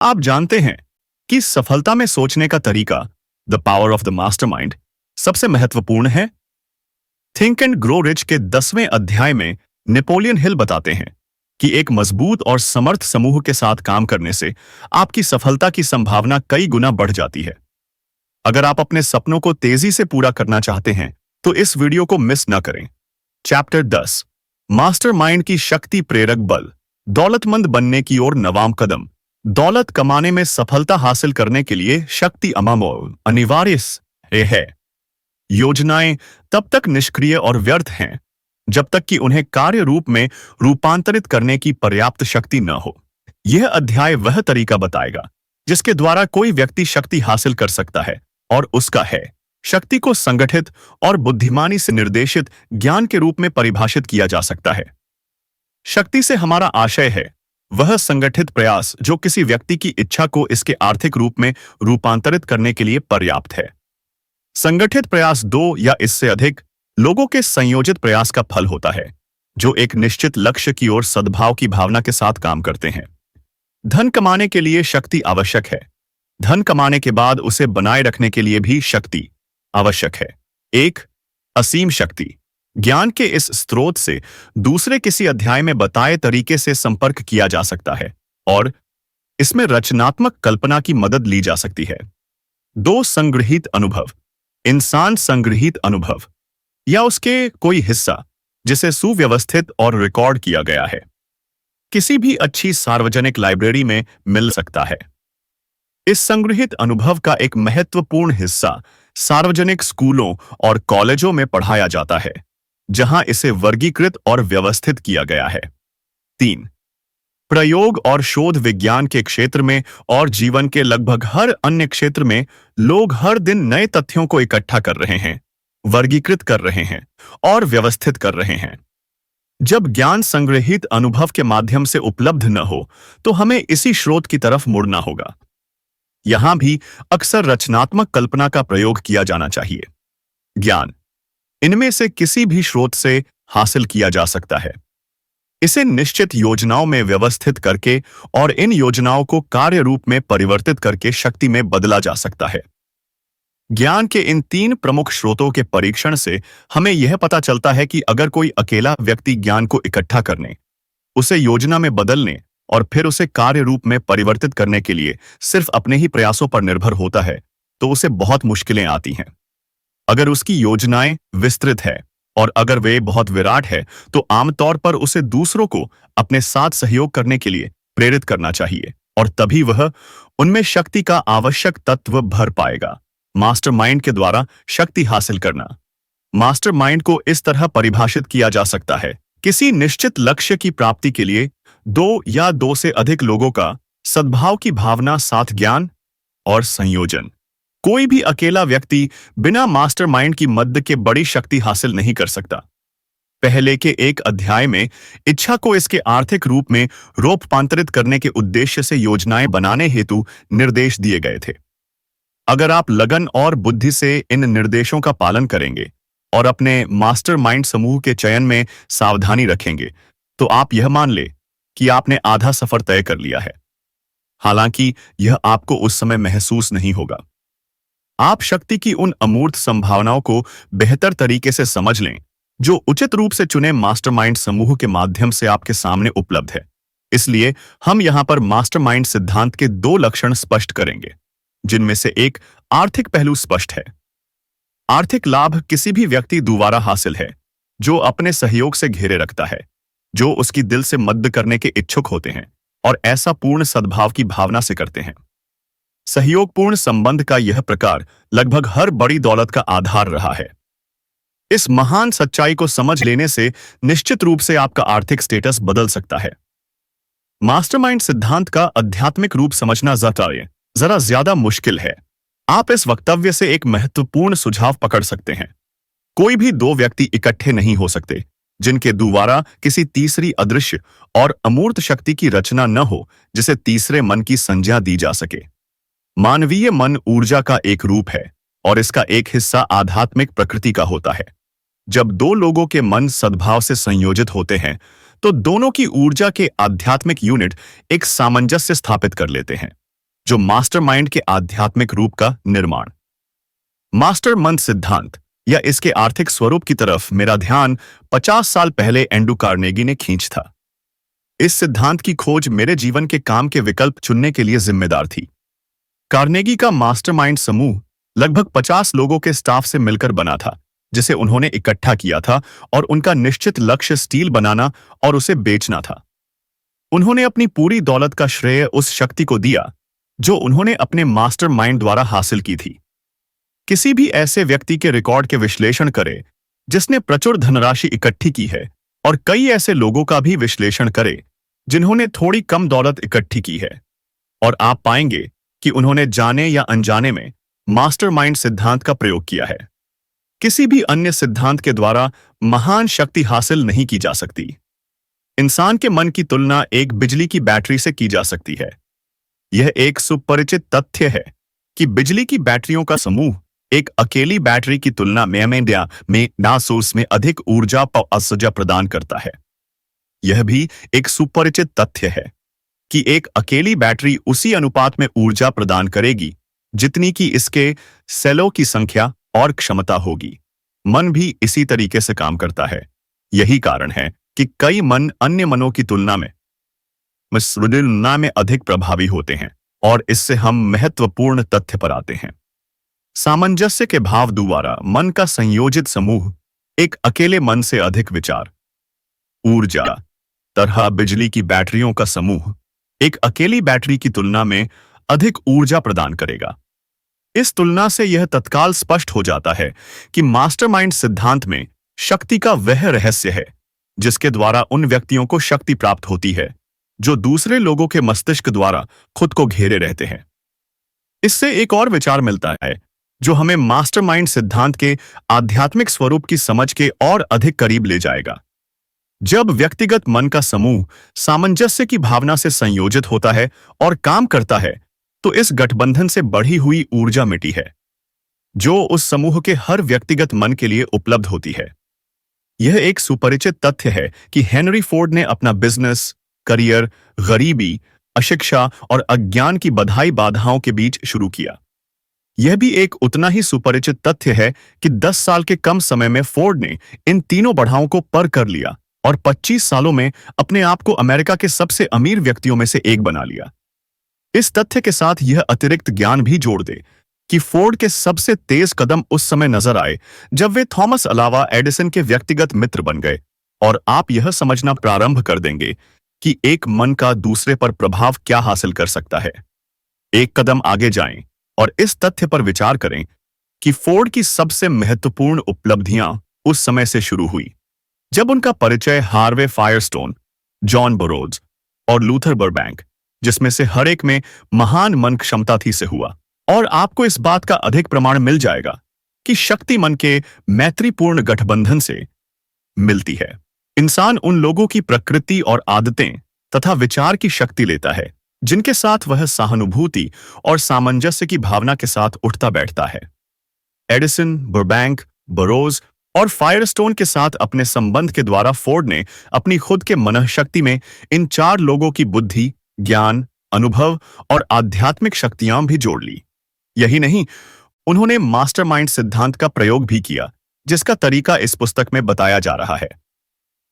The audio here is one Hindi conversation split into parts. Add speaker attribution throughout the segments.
Speaker 1: आप जानते हैं कि सफलता में सोचने का तरीका, the power of the mastermind, सबसे महत्वपूर्ण है। थिंक एंड ग्रो रिच के 10वें अध्याय में नेपोलियन हिल बताते हैं कि एक मजबूत और समर्थ समूह के साथ काम करने से आपकी सफलता की संभावना कई गुना बढ़ जाती है। अगर आप अपने सपनों को तेजी से पूरा करना चाहते हैं तो इस वीडियो को मिस न करें। चैप्टर 10, मास्टरमाइंड की शक्ति, प्रेरक बल, दौलतमंद बनने की ओर नवाम कदम। दौलत कमाने में सफलता हासिल करने के लिए शक्ति अनिवार्य है। योजनाएं तब तक निष्क्रिय और व्यर्थ हैं जब तक कि उन्हें कार्य रूप में रूपांतरित करने की पर्याप्त शक्ति न हो। यह अध्याय वह तरीका बताएगा जिसके द्वारा कोई व्यक्ति शक्ति हासिल कर सकता है, और उसका है शक्ति को संगठित और बुद्धिमानी से निर्देशित ज्ञान के रूप में परिभाषित किया जा सकता है। शक्ति से हमारा आशय है वह संगठित प्रयास जो किसी व्यक्ति की इच्छा को इसके आर्थिक रूप में रूपांतरित करने के लिए पर्याप्त है। संगठित प्रयास दो या इससे अधिक लोगों के संयोजित प्रयास का फल होता है जो एक निश्चित लक्ष्य की ओर सद्भाव की भावना के साथ काम करते हैं। धन कमाने के लिए शक्ति आवश्यक है। धन कमाने के बाद उसे बनाए रखने के लिए भी शक्ति आवश्यक है। एक असीम शक्ति। ज्ञान के इस स्रोत से दूसरे किसी अध्याय में बताए तरीके से संपर्क किया जा सकता है और इसमें रचनात्मक कल्पना की मदद ली जा सकती है। दो संग्रहित अनुभव। इंसान संग्रहित अनुभव या उसके कोई हिस्सा जिसे सुव्यवस्थित और रिकॉर्ड किया गया है किसी भी अच्छी सार्वजनिक लाइब्रेरी में मिल सकता है। इस संग्रहित अनुभव का एक महत्वपूर्ण हिस्सा सार्वजनिक स्कूलों और कॉलेजों में पढ़ाया जाता है जहां इसे वर्गीकृत और व्यवस्थित किया गया है। 3. प्रयोग और शोध। विज्ञान के क्षेत्र में और जीवन के लगभग हर अन्य क्षेत्र में लोग हर दिन नए तथ्यों को इकट्ठा कर रहे हैं, वर्गीकृत कर रहे हैं और व्यवस्थित कर रहे हैं। जब ज्ञान संग्रहित अनुभव के माध्यम से उपलब्ध न हो तो हमें इसी स्रोत की तरफ मुड़ना होगा। यहां भी अक्सर रचनात्मक कल्पना का प्रयोग किया जाना चाहिए। ज्ञान इनमें से किसी भी स्रोत से हासिल किया जा सकता है। इसे निश्चित योजनाओं में व्यवस्थित करके और इन योजनाओं को कार्य रूप में परिवर्तित करके शक्ति में बदला जा सकता है। ज्ञान के इन 3 प्रमुख स्रोतों के परीक्षण से हमें यह पता चलता है कि अगर कोई अकेला व्यक्ति ज्ञान को इकट्ठा करने, उसे योजना में बदलने और फिर उसे कार्य रूप में परिवर्तित करने के लिए सिर्फ अपने ही प्रयासों पर निर्भर होता है तो उसे बहुत मुश्किलें आती हैं। अगर उसकी योजनाएं विस्तृत है और अगर वे बहुत विराट है तो आमतौर पर उसे दूसरों को अपने साथ सहयोग करने के लिए प्रेरित करना चाहिए और तभी वह उनमें शक्ति का आवश्यक तत्व भर पाएगा। मास्टरमाइंड के द्वारा शक्ति हासिल करना। मास्टरमाइंड को इस तरह परिभाषित किया जा सकता है, किसी निश्चित लक्ष्य की प्राप्ति के लिए 2 या 2 से अधिक लोगों का सद्भाव की भावना, साथ ज्ञान और संयोजन। कोई भी अकेला व्यक्ति बिना मास्टरमाइंड की मदद के बड़ी शक्ति हासिल नहीं कर सकता। पहले के एक अध्याय में इच्छा को इसके आर्थिक रूप में रूपांतरित करने के उद्देश्य से योजनाएं बनाने हेतु निर्देश दिए गए थे। अगर आप लगन और बुद्धि से इन निर्देशों का पालन करेंगे और अपने मास्टरमाइंड समूह के चयन में सावधानी रखेंगे तो आप यह मान ले कि आपने आधा सफर तय कर लिया है। हालांकि यह आपको उस समय महसूस नहीं होगा। आप शक्ति की उन अमूर्त संभावनाओं को बेहतर तरीके से समझ लें जो उचित रूप से चुने मास्टरमाइंड समूह के माध्यम से आपके सामने उपलब्ध है। इसलिए हम यहां पर मास्टरमाइंड सिद्धांत के 2 लक्षण स्पष्ट करेंगे, जिनमें से एक आर्थिक पहलू स्पष्ट है। आर्थिक लाभ किसी भी व्यक्ति द्वारा हासिल है जो अपने सहयोग से घेरे रखता है, जो उसकी दिल से मदद करने के इच्छुक होते हैं और ऐसा पूर्ण सद्भाव की भावना से करते हैं। सहयोगपूर्ण संबंध का यह प्रकार लगभग हर बड़ी दौलत का आधार रहा है। इस महान सच्चाई को समझ लेने से निश्चित रूप से आपका आर्थिक स्टेटस बदल सकता है। मास्टरमाइंड सिद्धांत का आध्यात्मिक रूप समझना जरा ज्यादा मुश्किल है। आप इस वक्तव्य से एक महत्वपूर्ण सुझाव पकड़ सकते हैं। कोई भी 2 व्यक्ति इकट्ठे नहीं हो सकते जिनके द्वारा किसी तीसरी अदृश्य और अमूर्त शक्ति की रचना न हो जिसे तीसरे मन की संज्ञा दी जा सके। मानवीय मन ऊर्जा का एक रूप है और इसका एक हिस्सा आध्यात्मिक प्रकृति का होता है। जब 2 लोगों के मन सद्भाव से संयोजित होते हैं तो दोनों की ऊर्जा के आध्यात्मिक यूनिट एक सामंजस्य स्थापित कर लेते हैं। जो मास्टरमाइंड के आध्यात्मिक रूप का निर्माण। मास्टरमाइंड सिद्धांत या इसके आर्थिक स्वरूप की तरफ मेरा ध्यान 50 साल पहले एंड्रू कार्नेगी ने खींच था। इस सिद्धांत की खोज मेरे जीवन के काम के विकल्प चुनने के लिए जिम्मेदार थी। कार्नेगी का मास्टरमाइंड समूह लगभग 50 लोगों के स्टाफ से मिलकर बना था, जिसे उन्होंने इकट्ठा किया था और उनका निश्चित लक्ष्य स्टील बनाना और उसे बेचना था। उन्होंने अपनी पूरी दौलत का श्रेय उस शक्ति को दिया जो उन्होंने अपने मास्टरमाइंड द्वारा हासिल की थी। किसी भी ऐसे व्यक्ति के रिकॉर्ड के विश्लेषण करें जिसने प्रचुर धनराशि इकट्ठी की है, और कई ऐसे लोगों का भी विश्लेषण करें जिन्होंने थोड़ी कम दौलत इकट्ठी की है, और आप पाएंगे कि उन्होंने जाने या अनजाने में मास्टरमाइंड सिद्धांत का प्रयोग किया है। किसी भी अन्य सिद्धांत के द्वारा महान शक्ति हासिल नहीं की जा सकती। इंसान के मन की तुलना एक बिजली की बैटरी से की जा सकती है। यह एक सुपरिचित तथ्य है कि बिजली की बैटरियों का समूह एक अकेली बैटरी की तुलना में नासूस में अधिक ऊर्जा प्रदान करता है। यह भी एक सुपरिचित तथ्य है कि एक अकेली बैटरी उसी अनुपात में ऊर्जा प्रदान करेगी जितनी कि इसके सेलों की संख्या और क्षमता होगी। मन भी इसी तरीके से काम करता है। यही कारण है कि कई मन अन्य मनों की तुलना में अधिक प्रभावी होते हैं, और इससे हम महत्वपूर्ण तथ्य पर आते हैं। सामंजस्य के भाव द्वारा मन का संयोजित समूह एक अकेले मन से अधिक विचार, ऊर्जा तरह बिजली की बैटरियों का समूह एक अकेली बैटरी की तुलना में अधिक ऊर्जा प्रदान करेगा। इस तुलना से यह तत्काल स्पष्ट हो जाता है कि मास्टरमाइंड सिद्धांत में शक्ति का वह रहस्य है जिसके द्वारा उन व्यक्तियों को शक्ति प्राप्त होती है जो दूसरे लोगों के मस्तिष्क द्वारा खुद को घेरे रहते हैं। इससे एक और विचार मिलता है जो हमें मास्टरमाइंड सिद्धांत के आध्यात्मिक स्वरूप की समझ के और अधिक करीब ले जाएगा। जब व्यक्तिगत मन का समूह सामंजस्य की भावना से संयोजित होता है और काम करता है, तो इस गठबंधन से बढ़ी हुई ऊर्जा मिलती है जो उस समूह के हर व्यक्तिगत मन के लिए उपलब्ध होती है। यह एक सुपरिचित तथ्य है कि हेनरी फोर्ड ने अपना बिजनेस करियर गरीबी, अशिक्षा और अज्ञान की बधाई बाधाओं के बीच शुरू किया। यह भी एक उतना ही सुपरिचित तथ्य है कि 10 साल के कम समय में फोर्ड ने इन तीनों बढ़ावों को पार कर लिया और 25 सालों में अपने आप को अमेरिका के सबसे अमीर व्यक्तियों में से एक बना लिया। इस तथ्य के साथ यह अतिरिक्त ज्ञान भी जोड़ दे कि फोर्ड के सबसे तेज कदम उस समय नजर आए जब वे थॉमस अलावा एडिसन के व्यक्तिगत मित्र बन गए, और आप यह समझना प्रारंभ कर देंगे कि एक मन का दूसरे पर प्रभाव क्या हासिल कर सकता है। एक कदम आगे जाएं और इस तथ्य पर विचार करें कि फोर्ड की सबसे महत्वपूर्ण उपलब्धियां उस समय से शुरू हुई जब उनका परिचय हार्वे फायरस्टोन, जॉन बरोज और लूथर बर्बैंक, जिसमें से हर एक में महान मन क्षमता थी, से हुआ। और आपको इस बात का अधिक प्रमाण मिल जाएगा कि शक्ति मन के मैत्रीपूर्ण गठबंधन से मिलती है। इंसान उन लोगों की प्रकृति और आदतें तथा विचार की शक्ति लेता है जिनके साथ वह सहानुभूति और सामंजस्य की भावना के साथ उठता बैठता है। एडिसन, बर्बैंक, बरोज और फायरस्टोन के साथ अपने संबंध के द्वारा फोर्ड ने अपनी खुद के मनःशक्ति में इन 4 लोगों की बुद्धि, ज्ञान, अनुभव और आध्यात्मिक शक्तियां भी जोड़ ली। यही नहीं, उन्होंने मास्टरमाइंड सिद्धांत का प्रयोग भी किया, जिसका तरीका इस पुस्तक में बताया जा रहा है।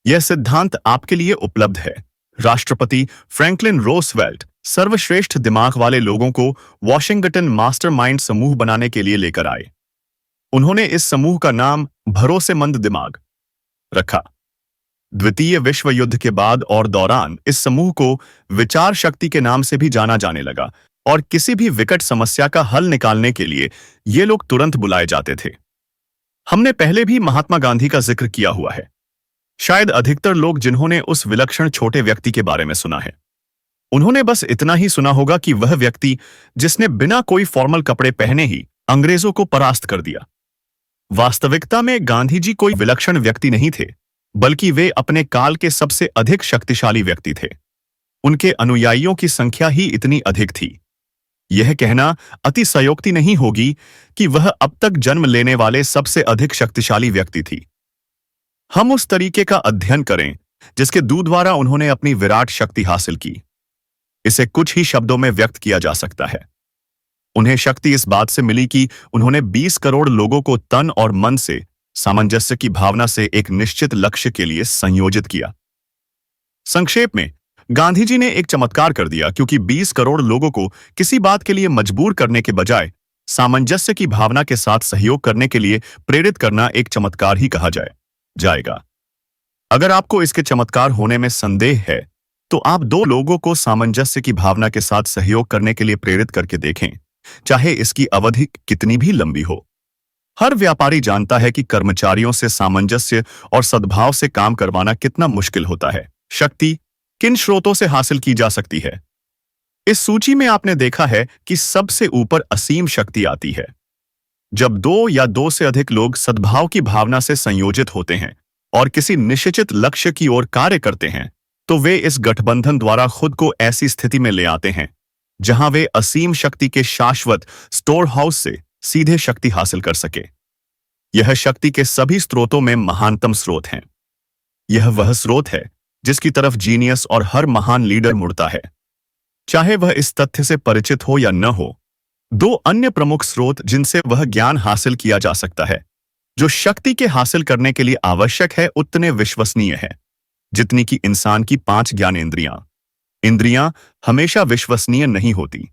Speaker 1: यह सिद्धांत आपके लिए उपलब्ध है। राष्ट्रपति फ्रैंकलिन रोosevelt सर्वश्रेष्ठ दिमाग वाले लोगों को वॉशिंगटन मास्टरमाइंड समूह बनाने के लिए लेकर आए। उन्होंने इस समूह का नाम भरोसेमंद दिमाग रखा। द्वितीय विश्व युद्ध के बाद और दौरान इस समूह को विचार शक्ति के नाम से भी जाना जाने लगा, और किसी भी विकट समस्या का हल निकालने के लिए ये लोग तुरंत बुलाए जाते थे। हमने पहले भी महात्मा गांधी का जिक्र किया हुआ है। शायद अधिकतर लोग जिन्होंने उस विलक्षण छोटे व्यक्ति के बारे में सुना है, उन्होंने बस इतना ही सुना होगा कि वह व्यक्ति जिसने बिना कोई फॉर्मल कपड़े पहने ही अंग्रेजों को परास्त कर दिया। वास्तविकता में गांधी जी कोई विलक्षण व्यक्ति नहीं थे, बल्कि वे अपने काल के सबसे अधिक शक्तिशाली व्यक्ति थे। उनके अनुयायियों की संख्या ही इतनी अधिक थी। यह कहना अतिशयोक्ति नहीं होगी कि वह अब तक जन्म लेने वाले सबसे अधिक शक्तिशाली व्यक्ति थी। हम उस तरीके का अध्ययन करें जिसके द्वारा उन्होंने अपनी विराट शक्ति हासिल की। इसे कुछ ही शब्दों में व्यक्त किया जा सकता है। उन्हें शक्ति इस बात से मिली कि उन्होंने 20 करोड़ लोगों को तन और मन से सामंजस्य की भावना से एक निश्चित लक्ष्य के लिए संयोजित किया। संक्षेप में, गांधी जी ने एक चमत्कार कर दिया, क्योंकि 20 करोड़ लोगों को किसी बात के लिए मजबूर करने के बजाय सामंजस्य की भावना के साथ सहयोग करने के लिए प्रेरित करना एक चमत्कार ही कहा जाएगा। अगर आपको इसके चमत्कार होने में संदेह है, तो आप दो लोगों को सामंजस्य की भावना के साथ सहयोग करने के लिए प्रेरित करके देखें, चाहे इसकी अवधि कितनी भी लंबी हो। हर व्यापारी जानता है कि कर्मचारियों से सामंजस्य और सद्भाव से काम करवाना कितना मुश्किल होता है। शक्ति किन स्रोतों से हासिल की जा सकती है? इस सूची में आपने देखा है कि सबसे ऊपर असीम शक्ति आती है। जब दो या दो से अधिक लोग सद्भाव की भावना से संयोजित होते हैं और किसी निश्चित लक्ष्य की ओर कार्य करते हैं, तो वे इस गठबंधन द्वारा खुद को ऐसी स्थिति में ले आते हैं जहां वे असीम शक्ति के शाश्वत स्टोर हाउस से सीधे शक्ति हासिल कर सके। यह शक्ति के सभी स्रोतों में महानतम स्रोत है। यह वह स्रोत है जिसकी तरफ जीनियस और हर महान लीडर मुड़ता है, चाहे वह इस तथ्य से परिचित हो या न हो। दो अन्य प्रमुख स्रोत जिनसे वह ज्ञान हासिल किया जा सकता है, जो शक्ति के हासिल करने के लिए आवश्यक है, उतने विश्वसनीय है जितनी कि इंसान की 5 ज्ञानेंद्रियां। इंद्रियां हमेशा विश्वसनीय नहीं होती।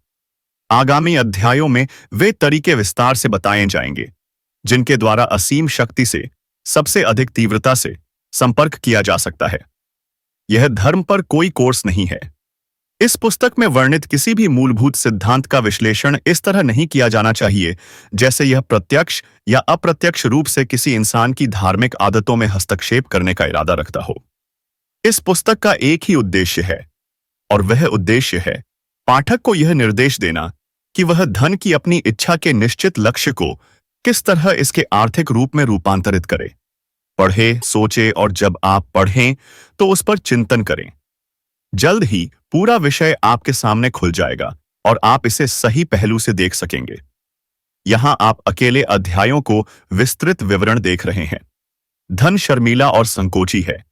Speaker 1: आगामी अध्यायों में वे तरीके विस्तार से बताए जाएंगे जिनके द्वारा असीम शक्ति से सबसे अधिक तीव्रता से संपर्क किया जा सकता है। यह धर्म पर कोई कोर्स नहीं है। इस पुस्तक में वर्णित किसी भी मूलभूत सिद्धांत का विश्लेषण इस तरह नहीं किया जाना चाहिए जैसे यह प्रत्यक्ष या अप्रत्यक्ष रूप से किसी इंसान की धार्मिक आदतों में हस्तक्षेप करने का इरादा रखता हो। इस पुस्तक का एक ही उद्देश्य है, और वह उद्देश्य है पाठक को यह निर्देश देना कि वह धन की अपनी इच्छा के निश्चित लक्ष्य को किस तरह इसके आर्थिक रूप में रूपांतरित करे। पढ़े, सोचे, और जब आप पढ़ें तो उस पर चिंतन करें। जल्द ही पूरा विषय आपके सामने खुल जाएगा और आप इसे सही पहलू से देख सकेंगे। यहां आप अकेले अध्यायों को विस्तृत विवरण देख रहे हैं। धन शर्मीला और संकोची है।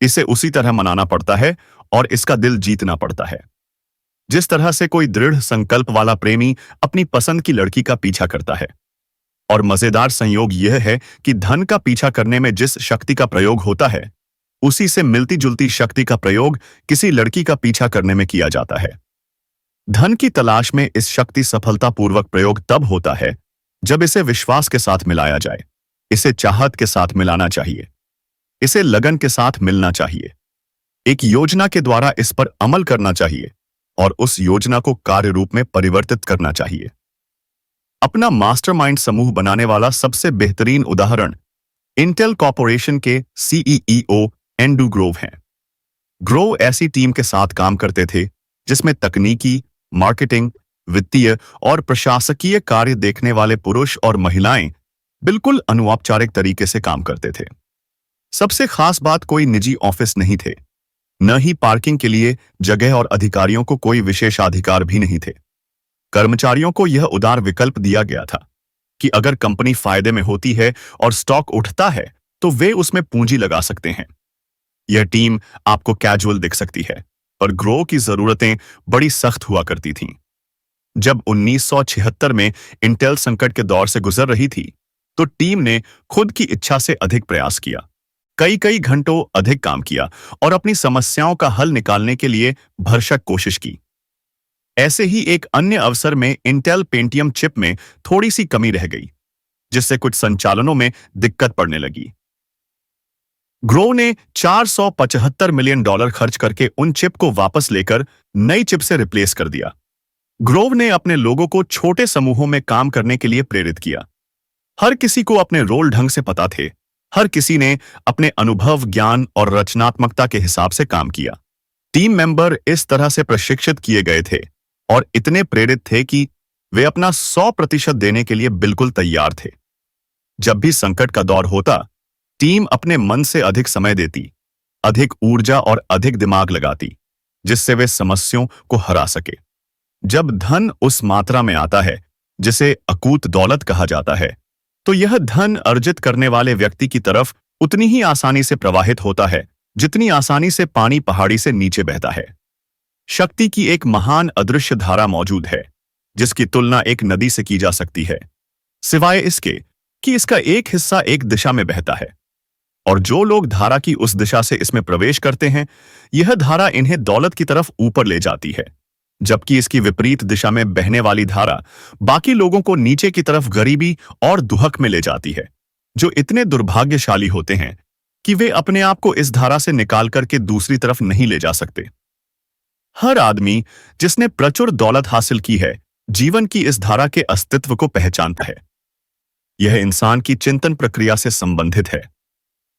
Speaker 1: इसे उसी तरह मनाना पड़ता है और इसका दिल जीतना पड़ता है जिस तरह से कोई दृढ़ संकल्प वाला प्रेमी अपनी पसंद की लड़की का पीछा करता है। और मजेदार संयोग यह है कि धन का पीछा करने में जिस शक्ति का प्रयोग होता है, उसी से मिलती जुलती शक्ति का प्रयोग किसी लड़की का पीछा करने में किया जाता है। धन की तलाश में इस शक्ति सफलतापूर्वक प्रयोग तब होता है जब इसे विश्वास के साथ मिलाया जाए। इसे चाहत के साथ मिलाना चाहिए। इसे लगन के साथ मिलना चाहिए। एक योजना के द्वारा इस पर अमल करना चाहिए और उस योजना को कार्य रूप में परिवर्तित करना चाहिए। अपना मास्टरमाइंड समूह बनाने वाला सबसे बेहतरीन उदाहरण इंटेल कॉर्पोरेशन के सीईओ एंड्रू ग्रोव हैं। ग्रोव ऐसी टीम के साथ काम करते थे जिसमें तकनीकी, मार्केटिंग, वित्तीय और प्रशासकीय कार्य देखने वाले पुरुष और महिलाएं बिल्कुल अनौपचारिक तरीके से काम करते थे। सबसे खास बात, कोई निजी ऑफिस नहीं थे, न ही पार्किंग के लिए जगह, और अधिकारियों को कोई विशेषाधिकार भी नहीं थे। कर्मचारियों को यह उदार विकल्प दिया गया था कि अगर कंपनी फायदे में होती है और स्टॉक उठता है तो वे उसमें पूंजी लगा सकते हैं। यह टीम आपको कैजुअल दिख सकती है, पर ग्रो की जरूरतें बड़ी सख्त हुआ करती थीं। जब 1976 में इंटेल संकट के दौर से गुजर रही थी, तो टीम ने खुद की इच्छा से अधिक प्रयास किया, कई घंटों अधिक काम किया और अपनी समस्याओं का हल निकालने के लिए भरसक कोशिश की। ऐसे ही एक अन्य अवसर में इंटेल पेंटियम चिप में थोड़ी सी कमी रह गई, जिससे कुछ संचालनों में दिक्कत पड़ने लगी। ग्रो ने $475 मिलियन खर्च करके उन चिप को वापस लेकर नई चिप से रिप्लेस कर दिया। ग्रोव ने अपने लोगों को छोटे समूहों में काम करने के लिए प्रेरित किया। हर किसी को अपने रोल ढंग से पता थे। हर किसी ने अपने अनुभव, ज्ञान और रचनात्मकता के हिसाब से काम किया। टीम मेंबर इस तरह से प्रशिक्षित किए गए थे और इतने प्रेरित थे कि वे अपना 100% देने के लिए बिल्कुल तैयार थे। जब भी संकट का दौर होता, टीम अपने मन से अधिक समय देती, अधिक ऊर्जा और अधिक दिमाग लगाती, जिससे वे समस्याओं को हरा सके। जब धन उस मात्रा में आता है जिसे अकूत दौलत कहा जाता है, तो यह धन अर्जित करने वाले व्यक्ति की तरफ उतनी ही आसानी से प्रवाहित होता है जितनी आसानी से पानी पहाड़ी से नीचे बहता है। शक्ति की एक महान अदृश्य धारा मौजूद है, जिसकी तुलना एक नदी से की जा सकती है, सिवाय इसके कि इसका एक हिस्सा एक दिशा में बहता है, और जो लोग धारा की उस दिशा से इसमें प्रवेश करते हैं, यह धारा इन्हें दौलत की तरफ ऊपर ले जाती है, जबकि इसकी विपरीत दिशा में बहने वाली धारा बाकी लोगों को नीचे की तरफ गरीबी और दुहक में ले जाती है, जो इतने दुर्भाग्यशाली होते हैं कि वे अपने आप को इस धारा से निकाल करके दूसरी तरफ नहीं ले जा सकते। हर आदमी जिसने प्रचुर दौलत हासिल की है, जीवन की इस धारा के अस्तित्व को पहचानता है। यह इंसान की चिंतन प्रक्रिया से संबंधित है।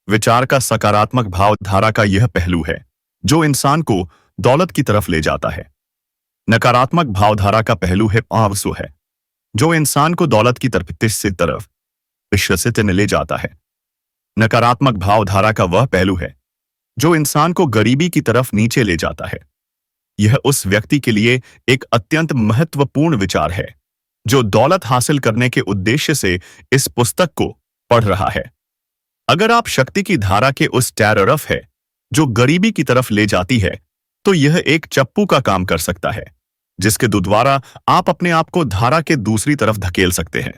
Speaker 1: विचार का सकारात्मक भाव धारा का यह पहलू है जो इंसान को दौलत की तरफ ले जाता है। नकारात्मक भावधारा का पहलू है आंसू है, जो इंसान को दौलत की तरफ विश्वसित ले जाता है। नकारात्मक भावधारा का वह पहलू है जो इंसान को गरीबी की तरफ नीचे ले जाता है। यह उस व्यक्ति के लिए एक अत्यंत महत्वपूर्ण विचार है जो दौलत हासिल करने के उद्देश्य से इस पुस्तक को पढ़ रहा है। अगर आप शक्ति की धारा के उस तरफ है जो गरीबी की तरफ ले जाती है, तो यह एक चप्पू का काम कर सकता है, जिसके द्वारा आप अपने आप को धारा के दूसरी तरफ धकेल सकते हैं।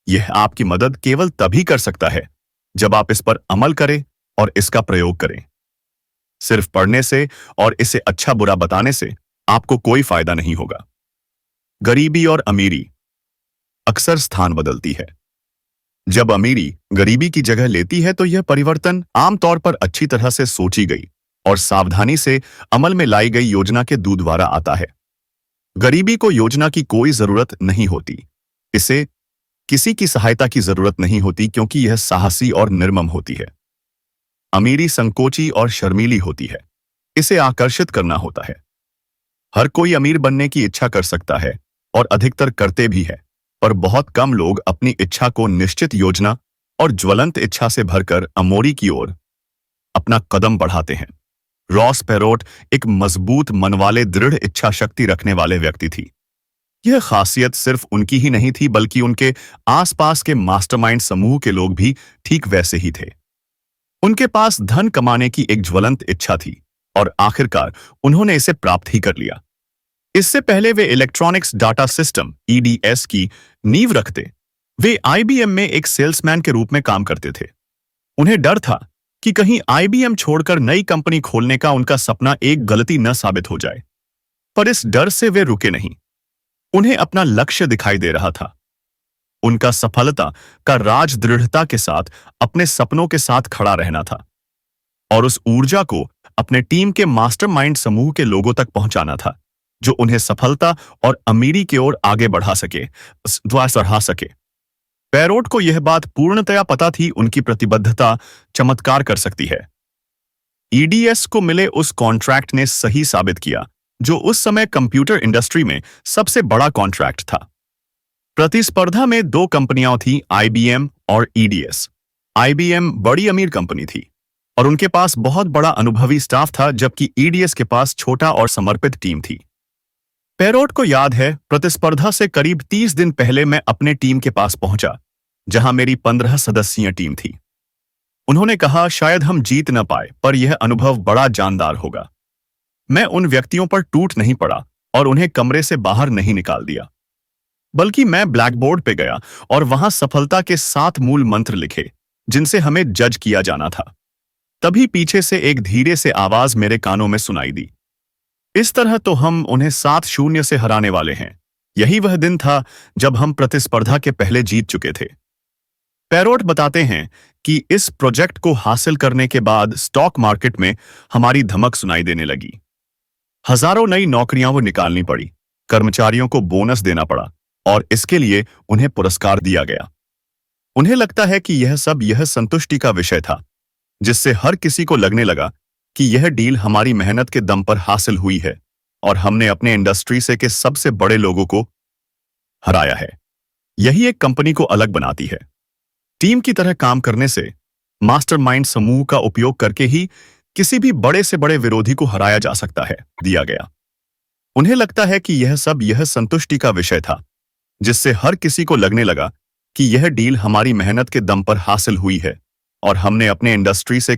Speaker 1: यह आपकी मदद केवल तभी कर सकता है जब आप इस पर अमल करें और इसका प्रयोग करें। सिर्फ पढ़ने से और इसे अच्छा बुरा बताने से आपको कोई फायदा नहीं होगा। गरीबी और अमीरी अक्सर स्थान बदलती है। जब अमीरी गरीबी की जगह लेती है, तो यह परिवर्तन आमतौर पर अच्छी तरह से सोची गई और सावधानी से अमल में लाई गई योजना के द्वारा आता है। गरीबी को योजना की कोई जरूरत नहीं होती। इसे किसी की सहायता की जरूरत नहीं होती, क्योंकि यह साहसी और निर्मम होती है। अमीरी संकोची और शर्मीली होती है। इसे आकर्षित करना होता है। हर कोई अमीर बनने की इच्छा कर सकता है और अधिकतर करते भी है, पर बहुत कम लोग अपनी इच्छा को निश्चित योजना और ज्वलंत इच्छा से भरकर अमोरी की ओर अपना कदम बढ़ाते हैं। रॉस पेरोट एक मजबूत मन वाले दृढ़ इच्छा शक्ति रखने वाले व्यक्ति थी। यह खासियत सिर्फ उनकी ही नहीं थी, बल्कि उनके आसपास के मास्टरमाइंड समूह के लोग भी ठीक वैसे ही थे। उनके पास धन कमाने की एक ज्वलंत इच्छा थी और आखिरकार उन्होंने इसे प्राप्त ही कर लिया। इससे पहले वे इलेक्ट्रॉनिक्स डाटा सिस्टम (EDS) की नींव रखते, वे IBM में एक सेल्समैन के रूप में काम करते थे। उन्हें डर था कि कहीं IBM छोड़कर नई कंपनी खोलने का उनका सपना एक गलती न साबित हो जाए, पर इस डर से वे रुके नहीं। उन्हें अपना लक्ष्य दिखाई दे रहा था। उनका सफलता का राज दृढ़ता के साथ अपने सपनों के साथ खड़ा रहना था और उस ऊर्जा को अपने टीम के मास्टरमाइंड समूह के लोगों तक पहुंचाना था, जो उन्हें सफलता और अमीरी की ओर आगे बढ़ा सके। पेरोट को यह बात पूर्णतया पता थी, उनकी प्रतिबद्धता चमत्कार कर सकती है। EDS को मिले उस कॉन्ट्रैक्ट ने सही साबित किया, जो उस समय कंप्यूटर इंडस्ट्री में सबसे बड़ा कॉन्ट्रैक्ट था। प्रतिस्पर्धा में दो कंपनियां थीं, IBM और EDS। IBM बड़ी अमीर कंपनी थी और उनके पास बहुत बड़ा अनुभवी स्टाफ था, जबकि EDS के पास छोटा और समर्पित टीम थी। पेरोट को याद है, प्रतिस्पर्धा से करीब 30 दिन पहले मैं अपने टीम के पास पहुंचा, जहां मेरी 15 सदस्यीय टीम थी। उन्होंने कहा, शायद हम जीत न पाए, पर यह अनुभव बड़ा जानदार होगा। मैं उन व्यक्तियों पर टूट नहीं पड़ा और उन्हें कमरे से बाहर नहीं निकाल दिया, बल्कि मैं ब्लैकबोर्ड पे गया और वहां सफलता के 7 मूल मंत्र लिखे, जिनसे हमें जज किया जाना था। तभी पीछे से एक धीरे से आवाज मेरे कानों में सुनाई दी, इस तरह तो हम उन्हें 7-0 से हराने वाले हैं। यही वह दिन था जब हम प्रतिस्पर्धा के पहले जीत चुके थे। पेरोट बताते हैं कि इस प्रोजेक्ट को हासिल करने के बाद स्टॉक मार्केट में हमारी धमक सुनाई देने लगी। हजारों नई नौकरियां वो निकालनी पड़ी, कर्मचारियों को बोनस देना पड़ा और इसके लिए उन्हें पुरस्कार दिया गया। उन्हें लगता है कि यह संतुष्टि का विषय था, जिससे हर किसी को लगने लगा कि यह डील हमारी मेहनत के दम पर हासिल हुई है और हमने अपने इंडस्ट्री से के सबसे बड़े लोगों को हराया है। यही एक कंपनी को अलग बनाती है। टीम की तरह काम करने से, मास्टरमाइंड समूह का उपयोग करके ही किसी भी बड़े से बड़े विरोधी को हराया जा सकता है, दिया गया। उन्हें लगता है कि यह संतुष्टि का विषय था, जिससे हर किसी को लगने लगा कि यह डील हमारी मेहनत के दम पर हासिल हुई है और हमने अपने इंडस्ट्री से